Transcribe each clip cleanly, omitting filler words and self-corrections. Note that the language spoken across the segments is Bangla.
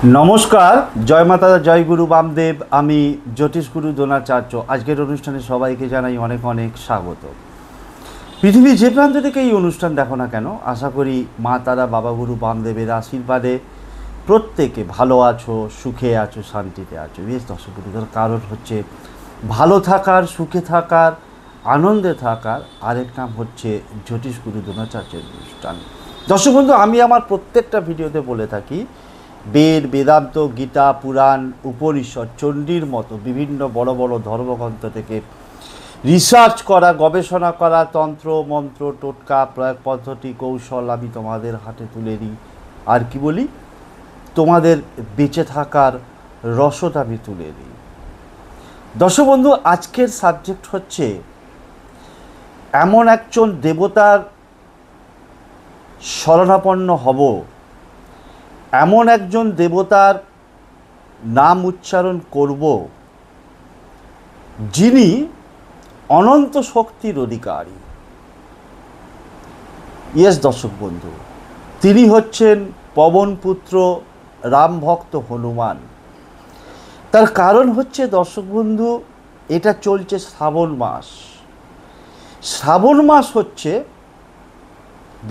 নমস্কার, জয় মাতা, জয় গুরু বামদেব। আমি জ্যোতিষ গুরু দ্রোণাচার্য। আজকের অনুষ্ঠানে সবাইকে জানাই অনেক অনেক স্বাগত। পৃথিবীর যে প্রান্ত থেকে এই অনুষ্ঠান দেখো না কেন, আশা করি মা তারা, বাবা গুরু বামদেবের আশীর্বাদে প্রত্যেকে ভালো আছো, সুখে আছো, শান্তিতে আছো। বেশ দর্শক বন্ধুদের, কারণ হচ্ছে ভালো থাকার, সুখে থাকার, আনন্দে থাকার আরেক নাম হচ্ছে জ্যোতিষ গুরু দ্রোণাচার্যের অনুষ্ঠান। দর্শক বন্ধু, আমি আমার প্রত্যেকটা ভিডিওতে বলে থাকি, বেদ, বেদান্ত, গীতা, পুরাণ, উপনিষদ, চণ্ডীর মতো বিভিন্ন বড় বড় ধর্মগ্রন্থ থেকে রিসার্চ করা, গবেষণা করা তন্ত্র, মন্ত্র, টোটকা, প্রয়োগ পদ্ধতি, কৌশল আমি তোমাদের হাতে তুলে দিই। আর কি বলি, তোমাদের বেঁচে থাকার রসদ আমি তুলে দিই। দর্শক বন্ধু, আজকের সাবজেক্ট হচ্ছে এমন একজন দেবতার শরণাপন্ন হব, এমন একজন দেবতার নাম উচ্চারণ করব যিনি অনন্ত শক্তির অধিকারী। ইয়েস দর্শক বন্ধু, তিনি হচ্ছেন পবনপুত্র রামভক্ত হনুমান। তার কারণ হচ্ছে দর্শক বন্ধু, এটা চলছে শ্রাবণ মাস। শ্রাবণ মাস হচ্ছে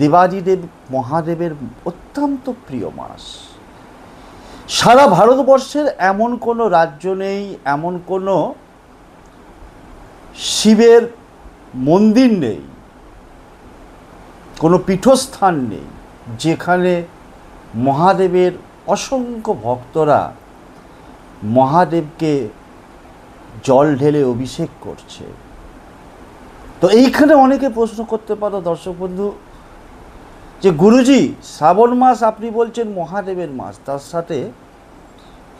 দেবাদিদেব মহাদেবের অত্যন্ত প্রিয় মাস। সারা ভারতবর্ষের এমন কোনো রাজ্য নেই, এমন কোনো শিবের মন্দির নেই, কোনো পীঠস্থান নেই যেখানে মহাদেবের অসংখ্য ভক্তরা মহাদেবকে জল ঢেলে অভিষেক করছে। তো এইখানে অনেকে প্রশ্ন করতে পারো দর্শক বন্ধু, যে গুরুজি, শ্রাবণ মাস আপনি বলছেন মহাদেবের মাস, তার সাথে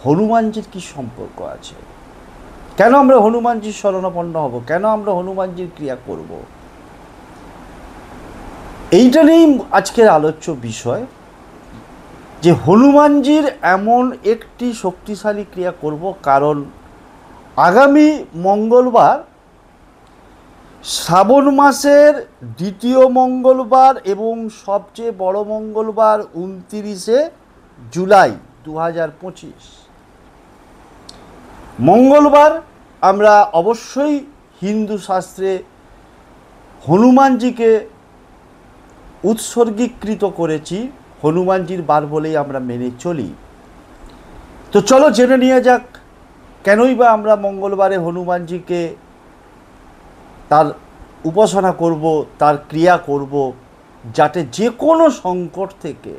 হনুমানজির কি সম্পর্ক আছে? কেন আমরা হনুমানজির শরণাপন্ন হব? কেন আমরা হনুমানজির ক্রিয়া করব? এইটা নিয়েই আজকের আলোচ্য বিষয়, যে হনুমানজির এমন একটি শক্তিশালী ক্রিয়া করব, কারণ আগামী মঙ্গলবার, শ্রাবণ মাসের দ্বিতীয় মঙ্গলবার এবং সবচেয়ে বড় মঙ্গলবার 29শে জুলাই 2025 মঙ্গলবার আমরা অবশ্যই হিন্দু শাস্ত্রে হনুমানজিকে উৎসর্গীকৃত করেছি, হনুমানজির বার বলেই আমরা মেনে চলি। তো চলো জেনে নিয়ে যাক, কেনই বা আমরা মঙ্গলবারে হনুমানজিকে তার উপাসনা করব, তার ক্রিয়া করব, যাতে যে কোনো সংকট থেকে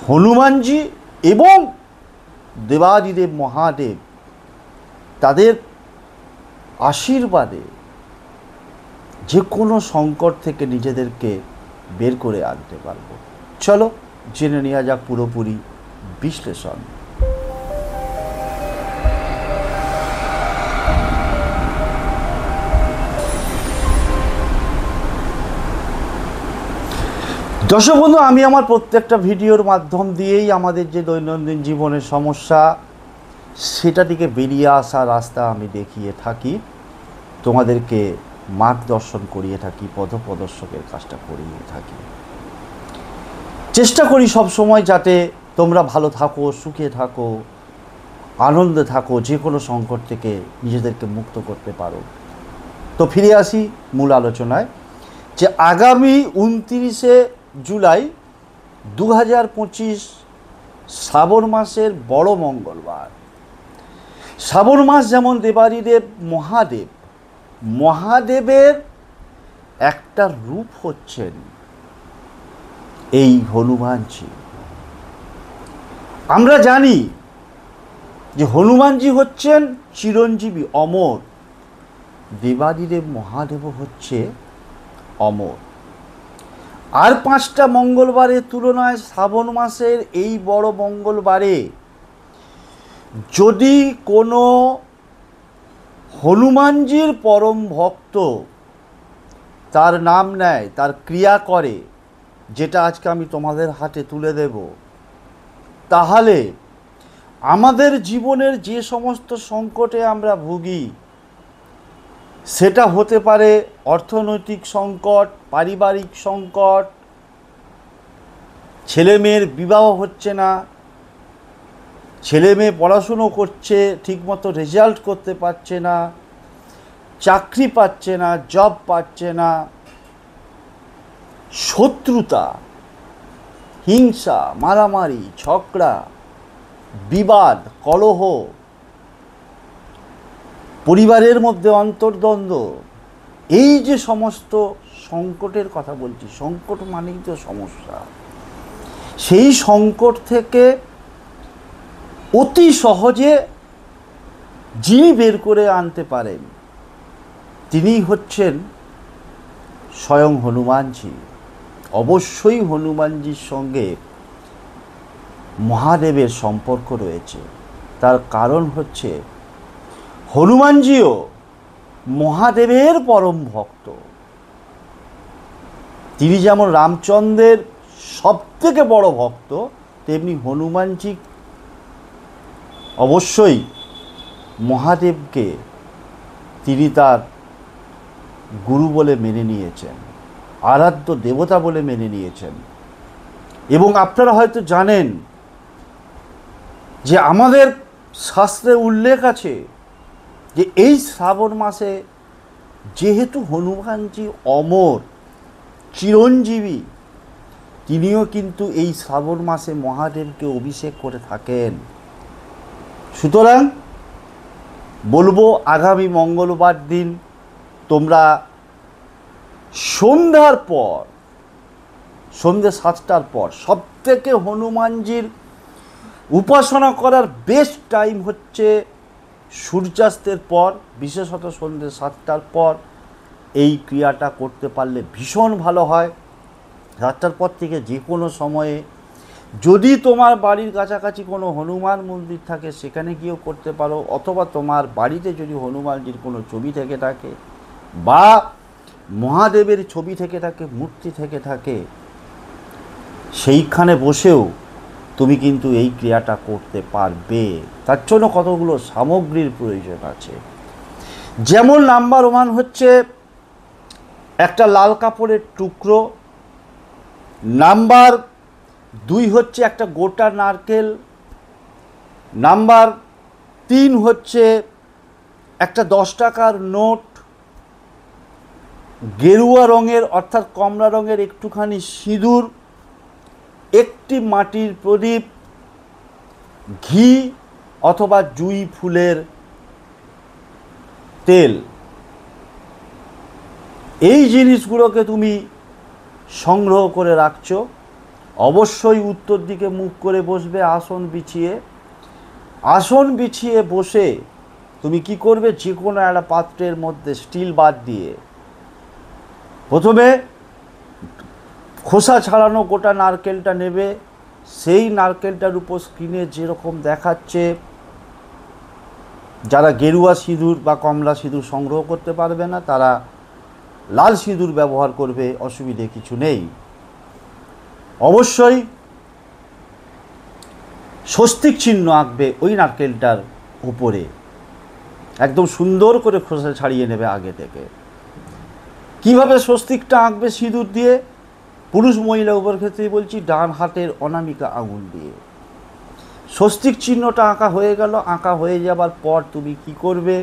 হনুমানজি এবং দেবাদিদেব মহাদেব তাদের আশীর্বাদে যে কোনো সংকট থেকে নিজেদেরকে বের করে আনতে পারব। চলো জেনে নেওয়া যাক পুরোপুরি বিশ্লেষণ। দর্শক বন্ধু, আমি আমার প্রত্যেকটা ভিডিওর মাধ্যম দিয়েই আমাদের যে দৈনন্দিন জীবনের সমস্যা, সেটা থেকে বেরিয়ে আসার রাস্তা আমি দেখিয়ে থাকি, তোমাদেরকে মার্গদর্শন করিয়ে থাকি, পথপ্রদর্শকের কাজটা করিয়ে থাকি। চেষ্টা করি সব সময় যাতে তোমরা ভালো থাকো, সুখে থাকো, আনন্দে থাকো, যে কোনো সংকট থেকে নিজেদেরকে মুক্ত করতে পারো। তো ফিরে আসি মূল আলোচনায়, যে আগামী 29শে জুলাই 2025 শ্রাবণ মাসের বড় মঙ্গলবার। শ্রাবণ মাস যেমন দেবাদিদেব মহাদেব, মহাদেবের একটা রূপ হচ্ছেন এই হনুমানজি। আমরা জানি যে হনুমানজি হচ্ছেন চিরঞ্জীবী, অমর। দেবাদিদেব মহাদেব হচ্ছে অমর। আর 5টা মঙ্গলবারের তুলনায় শ্রাবণ মাসের এই বড় মঙ্গলবারে যদি কোনো হনুমানজির পরম ভক্ত তার নাম নেয়, তার ক্রিয়া করে, যেটা আজকে আমি তোমাদের হাতে তুলে দেব, তাহলে আমাদের জীবনের যে সমস্ত সংকটে আমরা ভুগি, সেটা হতে পারে অর্থনৈতিক সংকট, পারিবারিক সংকট, ছেলে মেয়ের বিবাহ হচ্ছে না, ছেলে মেয়ে পড়াশুনো করছে ঠিকমতো রেজাল্ট করতে পারছে না, চাকরি পাচ্ছে না, জব পাচ্ছে না, শত্রুতা, হিংসা, মারামারি, ঝগড়া, বিবাদ, কলহ, পরিবারের মধ্যে অন্তর্দ্বন্দ্ব, এই যে সমস্ত সংকটের কথা বলছি, সংকট মানেই তো সমস্যা, সেই সংকট থেকে অতি সহজে যিনি বের করে আনতে পারেন তিনিই হচ্ছেন স্বয়ং হনুমানজি। অবশ্যই হনুমানজির সঙ্গে মহাদেবের সম্পর্ক রয়েছে। তার কারণ হচ্ছে হনুমানজিও মহাদেবের পরম ভক্ত। তিনি যেমন রামচন্দ্রের সবথেকে বড় ভক্ত, তেমনি হনুমানজি অবশ্যই মহাদেবকে তিনি তার গুরু বলে মেনে নিয়েছেন, আরাধ্য দেবতা বলে মেনে নিয়েছেন। এবং আপনারা হয়তো জানেন যে আমাদের শাস্ত্রে উল্লেখ আছে যে এই শ্রাবণ মাসে যেহেতু হনুমানজি অমর, চিরঞ্জীবী, তিনিও কিন্তু এই শ্রাবণ মাসে মহাদেবকে অভিষেক করে থাকেন। সুতরাং বলবো আগামী মঙ্গলবার দিন তোমরা সন্ধ্যার পর, সন্ধ্যে 7টার পর, সবথেকে হনুমানজির উপাসনা করার বেস্ট টাইম হচ্ছে সূর্যাস্তের পর, বিশেষত সন্ধ্যে 7টার পর এই ক্রিয়াটা করতে পারলে ভীষণ ভালো হয়। 7টার পর থেকে যে কোনো সময়ে, যদি তোমার বাড়ির কাছাকাছি কোনো হনুমান মন্দির থাকে সেখানে গিয়েও করতে পারো, অথবা তোমার বাড়িতে যদি হনুমানজির কোনো ছবি থেকে থাকে বা মহাদেবের ছবি থেকে থাকে, মূর্তি থেকে থাকে, সেইখানে বসেও তুমি কিন্তু এই ক্রিয়াটা করতে পারবে। তার জন্য কতগুলো সামগ্রীর প্রয়োজন আছে। যেমন নাম্বার 1 হচ্ছে একটা লাল কাপড়ের টুকরো, নাম্বার 2 হচ্ছে একটা গোটা নারকেল, নাম্বার 3 হচ্ছে একটা 10 টাকার নোট, গেরুয়া রঙের অর্থাৎ কমলা রঙের একটুখানি সিঁদুর, একটি মাটির প্রদীপ, ঘি অথবা জুঁই ফুলের তেল। এই জিনিসগুলোকে তুমি সংগ্রহ করে রাখছো। অবশ্যই উত্তর দিকে মুখ করে বসবে, আসন বিছিয়ে। আসন বিছিয়ে বসে তুমি কি করবে, যে কোনো একটা পাত্রের মধ্যে স্টিল বাদ দিয়ে প্রথমে খোসা ছাড়ানো গোটা নারকেলটা নেবে। সেই নারকেলটার উপর স্ক্রিনে যেরকম দেখাচ্ছে, যারা গেরুয়া সিঁদুর বা কমলা সিঁদুর সংগ্রহ করতে পারবে না তারা লাল সিঁদুর ব্যবহার করবে, অসুবিধে কিছু নেই। অবশ্যই স্বস্তিক চিহ্ন আঁকবে ওই নারকেলটার উপরে, একদম সুন্দর করে খোসা ছাড়িয়ে নেবে আগে থেকে। কিভাবে স্বস্তিকটা আঁকবে সিঁদুর দিয়ে? পুরুষ মহিলা উভয়ের ক্ষেত্রেই বলছি, ডান হাতের অনামিকা আঙুল দিয়ে স্বস্তিক চিহ্নটা আঁকা হয়ে গেল। আঁকা হয়ে যাবার পর তুমি কি করবে,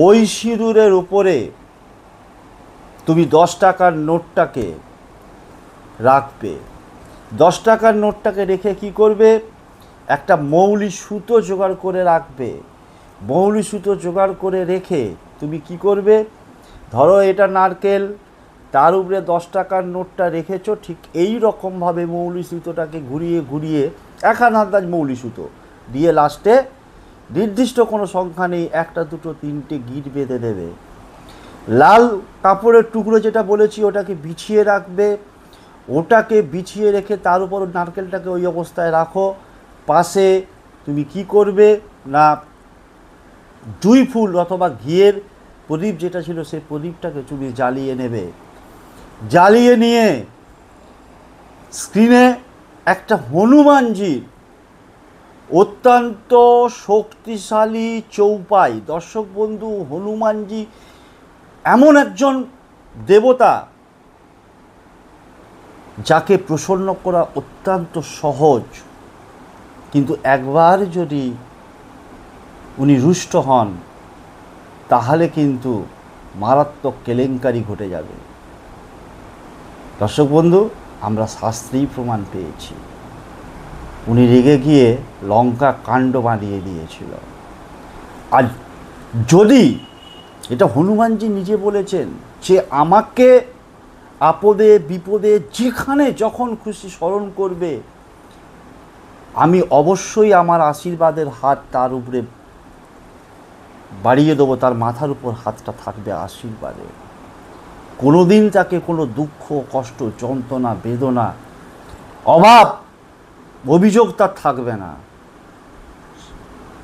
ওই সিঁদুরের উপরে তুমি 10 টাকার নোটটাকে রাখবে। 10 টাকার নোটটাকে রেখে কি করবে, একটা মৌলি সুতো জোগাড় করে রাখবে। মৌলি সুতো জোগাড় করে রেখে তুমি কি করবে, ধরো এটা নারকেল, তার উপরে 10 টাকার নোটটা রেখেছো, ঠিক এই রকমভাবে মৌলি সুতোটাকে ঘুরিয়ে ঘুরিয়ে, একখান আন্দাজ মৌলি সুতো দিয়ে লাস্টে নির্দিষ্ট কোনো সংখ্যা নেই, 1, 2, 3টে গিট বেঁধে দেবে। লাল কাপড়ের টুকরো যেটা বলেছি ওটাকে বিছিয়ে রাখবে। ওটাকে বিছিয়ে রেখে তার উপর নারকেলটাকে ওই অবস্থায় রাখো। পাশে তুমি কি করবে না, জুঁই ফুল অথবা ঘিয়ের প্রদীপ যেটা ছিল সেই প্রদীপটাকে তুমি জ্বালিয়ে নেবে। জ্বালিয়ে নিয়ে স্ক্রিনে একটা হনুমানজির অত্যন্ত শক্তিশালী চৌপাই। দর্শক বন্ধু, হনুমানজি এমন একজন দেবতা যাকে প্রসন্ন করা অত্যন্ত সহজ, কিন্তু একবার যদি উনি রুষ্ট হন তাহলে কিন্তু মারাত্মক কেলেঙ্কারি ঘটে যাবে। দর্শক বন্ধু, আমরা শাস্ত্রেই প্রমাণ পেয়েছি উনি রেগে গিয়ে লঙ্কা কাণ্ড বানিয়ে দিয়েছিল। আর যদি এটা হনুমানজি নিজে বলেছেন যে আমাকে আপদে বিপদে যেখানে যখন খুশি স্মরণ করবে, আমি অবশ্যই আমার আশীর্বাদের হাত তার উপরে বাড়িয়ে দেবো, তার মাথার উপর হাতটা থাকবে আশীর্বাদে। কোনো দিন তাকে কোনো দুঃখ কষ্ট যন্ত্রণা বেদনা অভাব অভিযোগ তার থাকবে না।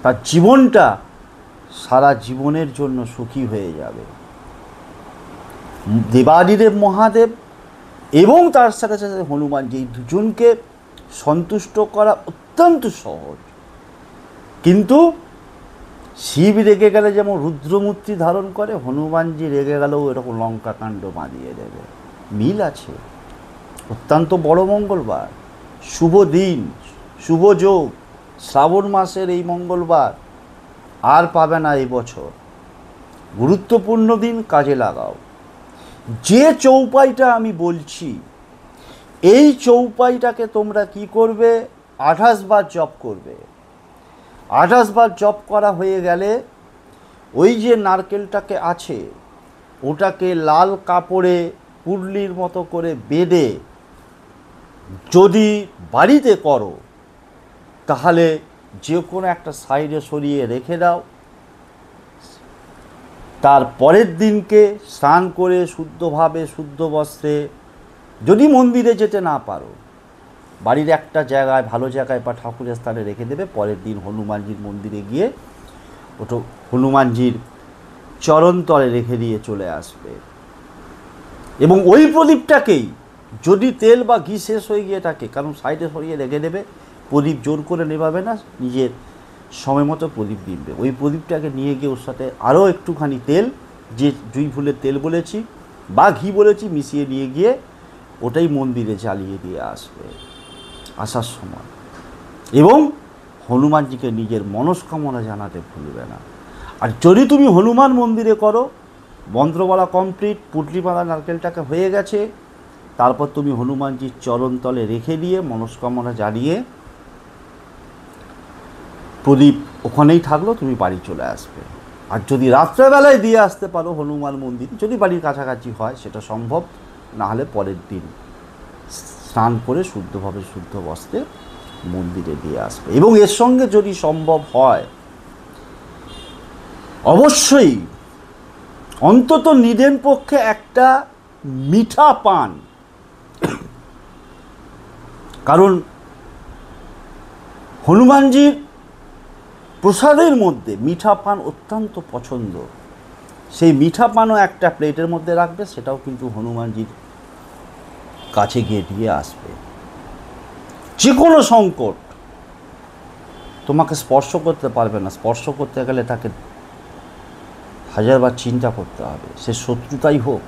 তার জীবনটা সারা জীবনের জন্য সুখী হয়ে যাবে। দেবাদিদেব মহাদেব এবং তার সাথে সাথে হনুমানজি, এই দুজনকে সন্তুষ্ট করা অত্যন্ত সহজ। কিন্তু শিব রেগে গেলে যেমন রুদ্রমূর্তি ধারণ করে, হনুমানজি রেগে গেলেও এরকম লঙ্কাকাণ্ড বাঁধিয়ে দেবে। মিল আছে। অত্যন্ত বড় মঙ্গলবার, শুভ দিন, শুভ যোগ, শ্রাবণ মাসের এই মঙ্গলবার আর পাবে না এই বছর। গুরুত্বপূর্ণ দিন, কাজে লাগাও। যে চৌপাইটা আমি বলছি, এই চৌপাইটাকে তোমরা কি করবে? 28 বার জপ করবে। 28 বার জপ করা হয়ে গেলে ওই যে নারকেলটাকে আছে ওটাকে লাল কাপড়ে পুরলির মতো করে বেঁধে যদি বাড়িতে করো তাহলে যে কোনো একটা সাইডে সরিয়ে রেখে দাও। তার পরের দিনকে স্নান করে শুদ্ধভাবে শুদ্ধ বস্ত্রে, যদি মন্দিরে যেতে না পারো বাড়ির একটা জায়গায় ভালো জায়গায় বা ঠাকুরের স্থানে রেখে দেবে। পরের দিন হনুমানজির মন্দিরে গিয়ে ওটা হনুমানজির চরণতলে রেখে দিয়ে চলে আসবে। এবং ওই প্রদীপটাকেই যদি তেল বা ঘি শেষ হয়ে গিয়ে থাকে, কারণ সাইডে সরিয়ে রেখে দেবে, প্রদীপ জোর করে নেভাবে না, নিজের সময় মতো প্রদীপ নিবে। ওই প্রদীপটাকে নিয়ে গিয়ে ওর সাথে আরও একটুখানি তেল, যে জুঁই ফুলের তেল বলেছি বা ঘি বলেছি, মিশিয়ে নিয়ে গিয়ে ওটাই মন্দিরে জ্বালিয়ে দিয়ে আসবে আসার সময়। এবং হনুমানজিকে নিজের মনস্কামনা জানাতে ভুলবে না। আর যদি তুমি হনুমান মন্দিরে করো, মন্ত্র বলা কমপ্লিট, পুটলি বাঁধা নারকেলটাকে হয়ে গেছে, তারপর তুমি হনুমানজির চরণতলে রেখে দিয়ে মনস্কামনা জানিয়ে প্রদীপ ওখানেই থাকলো, তুমি বাড়ি চলে আসবে। আর যদি রাত্রেবেলায় দিয়ে আসতে পারো হনুমান মন্দির, যদি বাড়ির কাছাকাছি হয় সেটা সম্ভব, না হলে পরের দিন স্নান করে শুদ্ধভাবে শুদ্ধ বস্ত্রে মন্দিরে দিয়ে আসবে। এবং এর সঙ্গে যদি সম্ভব হয় অবশ্যই অন্তত নিদেন পক্ষে একটা মিঠা পান, কারণ হনুমানজির প্রসাদের মধ্যে মিঠা পান অত্যন্ত পছন্দ। সেই মিঠা পানও একটা প্লেটের মধ্যে রাখবে, সেটাও কিন্তু হনুমানজির কাছে গিয়ে দিয়ে আসবে। যে কোনো সংকট তোমাকে স্পর্শ করতে পারবে না, স্পর্শ করতে গেলে তাকে হাজারবার চিন্তা করতে হবে, সে শত্রুতাই হোক।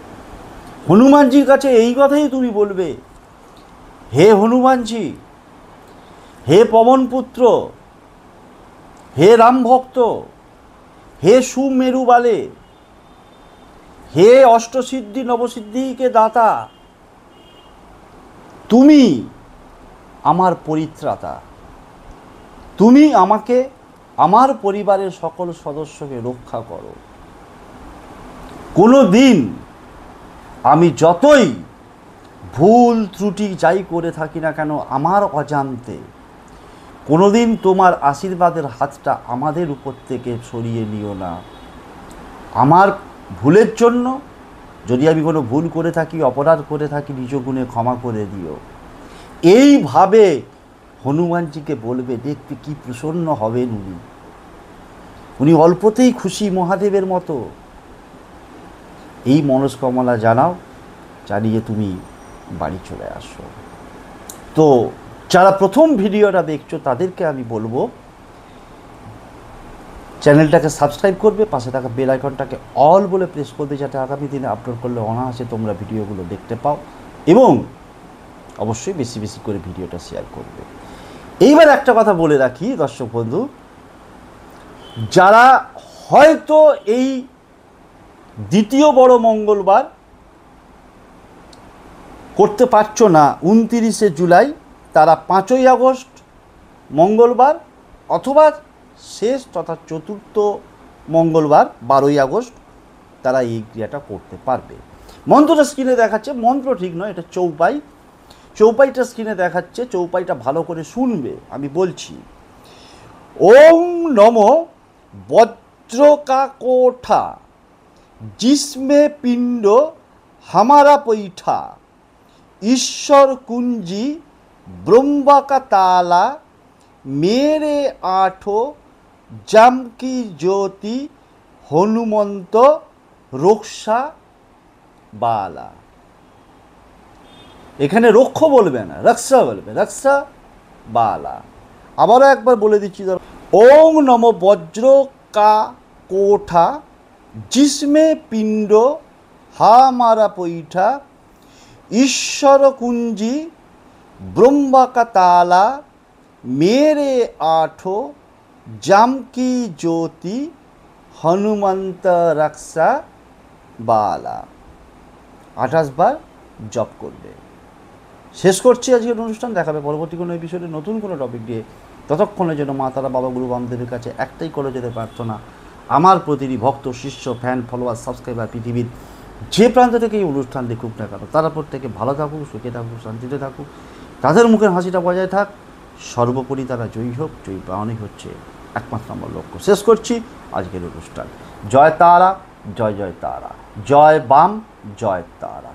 হনুমানজির কাছে এই কথাই তুমি বলবে, হে হনুমানজি, হে পবনপুত্র, হে রামভক্ত, হে সুমেরু বালে, হে অষ্টসিদ্ধি নবসিদ্ধিকে দাতা, তুমি আমার পরিত্রাতা, তুমি আমাকে আমার পরিবারের সকল সদস্যকে রক্ষা করো। কোনো দিন আমি যতই ভুল ত্রুটি যাই করে থাকি না কেন আমার অজান্তে, কোনো দিন তোমার আশীর্বাদের হাতটা আমাদের উপর থেকে সরিয়ে নিও না। আমার ভুলের জন্য যদি আমি কোনো ভুল করে থাকি, অপরাধ করে থাকি, নিজ গুণে ক্ষমা করে দিও। এইভাবে হনুমানজিকে বলবে, দেখতে কি প্রসন্ন হবেন উনি। উনি অল্পতেই খুশি মহাদেবের মতো। এই মনস্কামনা জানাও, জানিয়ে তুমি বাড়ি চলে আসো। তো যারা প্রথম ভিডিওটা দেখছো তাদেরকে আমি বলবো চ্যানেলটাকে সাবস্ক্রাইব করবে, পাশে থাকা বেল আইকনটাকে অল বলে প্রেস করবে, যাতে আগামী দিনে আপলোড করলে অনায়াসে তোমরা ভিডিওগুলো দেখতে পাও। এবং অবশ্যই বেশি বেশি করে ভিডিওটা শেয়ার করবে। এইবার একটা কথা বলে রাখি দর্শক বন্ধু, যারা হয়তো এই দ্বিতীয় বড় মঙ্গলবার করতে পারছো না 29শে জুলাই, তারা 5ই আগস্ট মঙ্গলবার অথবা শেষ তথা চতুর্থ মঙ্গলবার 12ই আগস্ট তারা এই ক্রিয়াটা করতে পারবে। মন্ত্রটা স্ক্রিনে দেখাচ্ছে, মন্ত্র ঠিক নয়, এটা চৌপাই, চৌপাইটা স্ক্রিনে দেখাচ্ছে, চৌপাইটা ভালো করে শুনবে। আমি বলছি, ওম নমো বজ্রকাকোঠা जिसमें पिंड हमारा पैठा, ईश्वर कुंजी ब्रह्मा का ताला, मेरे आठों जम की ज्योति हनुमंत रक्षा बाला। এখানে রক্ষ বলবে না, রক্ষা বলবে, রক্ষা বালা। আবারও একবার বলে দিচ্ছি, ওম নমো বজ্র কা কোঠা जिसमें पिंडो हमारा पैठा, ईश्वर कुंजी ब्रह्मा का ताला, मेरे आठों जम की ज्योति हनुमंत रक्षा बाला। 28 বার জপ করবে। শেষ করছি আজকের অনুষ্ঠান। দেখাবে পরবর্তী কোনো এপিসোডে নতুন কোনো টপিক দিয়ে। ততক্ষণের জন্য মা তারা বাবা গুরু বামদেবের কাছে একটাই করে যেতে প্রার্থনা, আমার প্রতিটি ভক্ত, শিষ্য, ফ্যান, ফলোয়ার, সাবস্ক্রাইবার পৃথিবীর যে প্রান্ত থেকে এই অনুষ্ঠান দেখুক না কেন, তারা প্রত্যেকে ভালো থাকুক, সুখে থাকুক, শান্তিতে থাকুক, তাদের মুখের হাসিটা বজায় থাক, সর্বোপরি তারা জয়ী হোক। জয়ী পাওয়াই হচ্ছে একমাত্র আমার লক্ষ্য। শেষ করছি আজকের অনুষ্ঠান। জয় তারা, জয় জয় তারা, জয় বাম, জয় তারা।